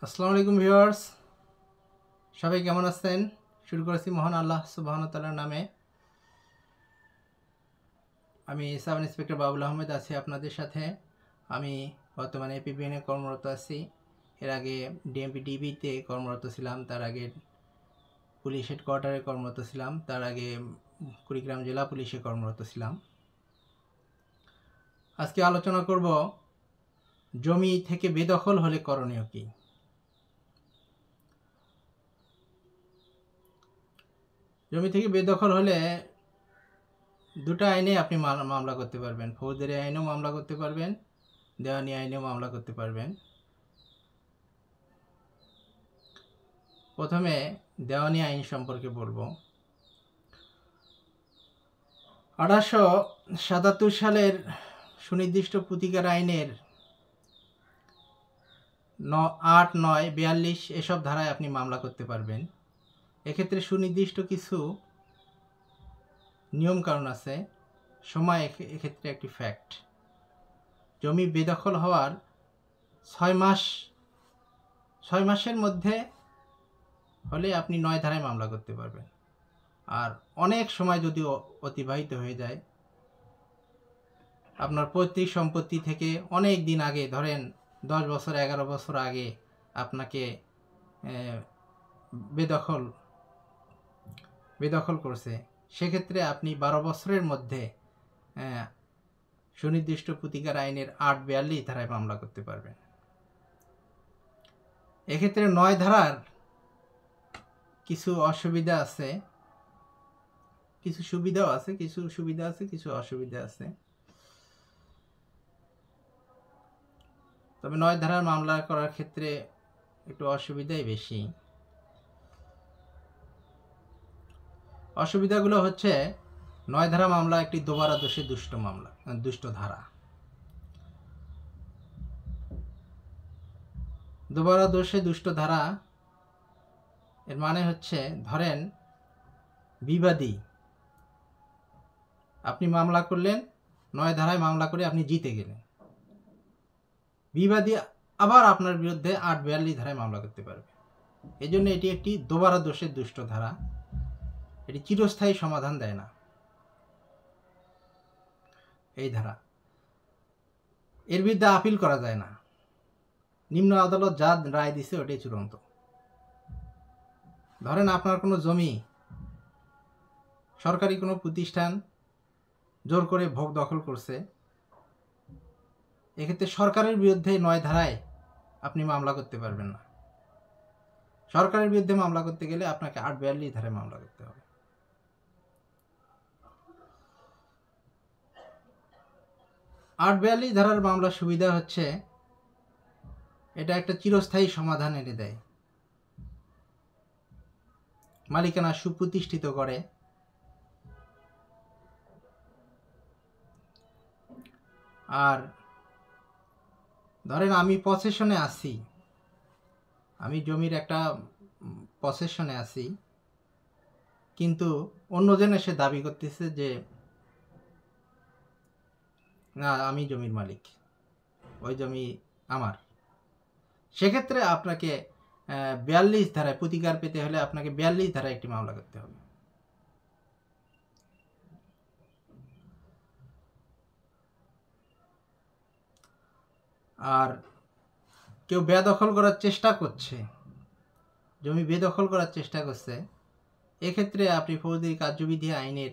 আসসালামু আলাইকুম ভিউয়ার্স, সবাই কেমন আছেন? শুরু করেছি মহান আল্লাহ সুবহানাহু ওয়া তাআলার নামে। আমি সাব ইন্সপেক্টর বাবুল আহমেদ আছি আপনাদের সাথে। আমি বর্তমানে এপিবিএনে কর্মরত আছি। এর আগে ডিএমপি ডিবিতে কর্মরত ছিলাম, তার আগে পুলিশ হেডকোয়ার্টারে কর্মরত ছিলাম, তার আগে কুড়িগ্রাম জেলা পুলিশে কর্মরত ছিলাম। আজকে আলোচনা করব জমি থেকে বেদখল হলে করণীয় কী। জমি থেকে বেদখল হলে দুটো আইনে আপনি মামলা করতে পারবেন। ফৌজদারি আইনেও মামলা করতে পারবেন, দেওয়ানি আইনেও মামলা করতে পারবেন। প্রথমে দেওয়ানি আইন সম্পর্কে বলবো। 1877 সালের সুনির্দিষ্ট প্রতিকার আইনের 8, 9, 42 এসব ধারায় আপনি মামলা করতে পারবেন। এক্ষেত্রে সুনির্দিষ্ট কিছু নিয়ম কারণ আছে। সময় এক্ষেত্রে একটি ফ্যাক্ট। জমি বেদখল হওয়ার 6 মাসের মধ্যে হলে আপনি 9 ধারায় মামলা করতে পারবেন। আর অনেক সময় যদি অতিবাহিত হয়ে যায়, আপনার পৈতৃক সম্পত্তি থেকে অনেক দিন আগে, ধরেন 10 বছর 11 বছর আগে আপনাকে বেদখল করছে, সেক্ষেত্রে আপনি 12 বছরের মধ্যে সুনির্দিষ্ট প্রতিকার আইনের 8, 42 ধারায় মামলা করতে পারবেন। এক্ষেত্রে 9 ধারার কিছু অসুবিধা আছে, কিছু সুবিধাও আছে, কিছু সুবিধা আছে, কিছু অসুবিধা আছে। তবে 9 ধারার মামলা করার ক্ষেত্রে একটু অসুবিধাই বেশি। অসুবিধাগুলো হচ্ছে, 9 ধারা মামলা একটি দোবারা দোষে দুষ্ট ধারা। দোবারা দোষে দুষ্ট ধারা এর মানে হচ্ছে, ধরেন বিবাদী, আপনি মামলা করলেন, 9 ধারায় মামলা করে আপনি জিতে গেলেন। বিবাদী আবার আপনার বিরুদ্ধে 8, 42 ধারায় মামলা করতে পারবে। এই জন্য এটি একটি দোবারা দোষের দুষ্ট ধারা। এটি চিরস্থায়ী সমাধান দেয় না। এই ধারা, এর বিরুদ্ধে আপিল করা যায় না। নিম্ন আদালত যা রায় দিছে ওটাই চূড়ান্ত। ধরেন আপনার কোনো জমি সরকারি কোনো প্রতিষ্ঠান জোর করে ভোগ দখল করছে, এক্ষেত্রে সরকারের বিরুদ্ধে 9 ধারায় আপনি মামলা করতে পারবেন না। সরকারের বিরুদ্ধে মামলা করতে গেলে আপনাকে 8, 42 ধারায় মামলা করতে হবে। 8, 42 ধারার মামলার সুবিধা হচ্ছে, এটা একটা চিরস্থায়ী সমাধান এনে দেয়, মালিকানা সুপ্রতিষ্ঠিত করে। আর ধরেন আমি পসেশনে আছি, আমি জমির একটা পসেশনে আছি, কিন্তু অন্যজন এসে দাবি করতেছে যে না, আমি জমির মালিক, ওই জমি আমার। সেক্ষেত্রে আপনাকে 42 ধারায় প্রতিকার পেতে হলে আপনাকে 42 ধারায় একটি মামলা করতে হবে। আর কেউ বেদখল করার চেষ্টা করছে, জমি বেদখল করার চেষ্টা করছে, এক্ষেত্রে আপনি ফৌজদারি কার্যবিধি আইনের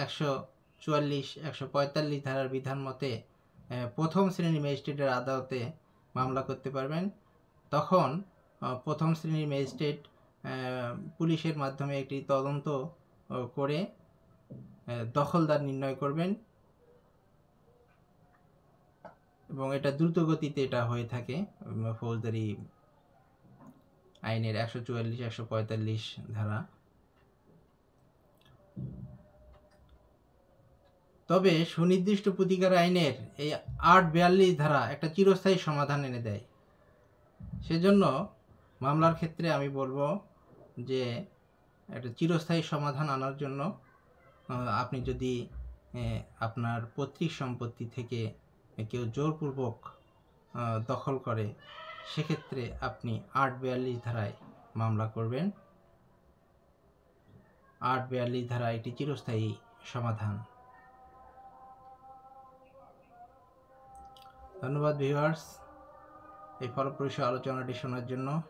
144, 145 ধারার বিধান মতে প্রথম শ্রেণীর ম্যাজিস্ট্রেটের আদালতে মামলা করতে পারবেন। তখন প্রথম শ্রেণীর ম্যাজিস্ট্রেট পুলিশের মাধ্যমে একটি তদন্ত করে দখলদার নির্ণয় করবেন, এবং এটা দ্রুত গতিতে এটা হয়ে থাকে ফৌজদারি আইনের 144, 145 ধারা। তবে সুনির্দিষ্ট প্রতিকার আইনের এই 8, 42 ধারা একটা চিরস্থায়ী সমাধান এনে দেয়। সেজন্য মামলার ক্ষেত্রে আমি বলবো যে একটা চিরস্থায়ী সমাধান আনার জন্য আপনি যদি আপনার পৈতৃক সম্পত্তি থেকে কেউ জোরপূর্বক দখল করে, সেক্ষেত্রে আপনি ৮৪২ ধারায় মামলা করবেন। ৮৪২ ধারা এটি চিরস্থায়ী সমাধান। ধন্যবাদ ভিউয়ার্স এই ফলপ্রসূ আলোচনাটি শোনার জন্য।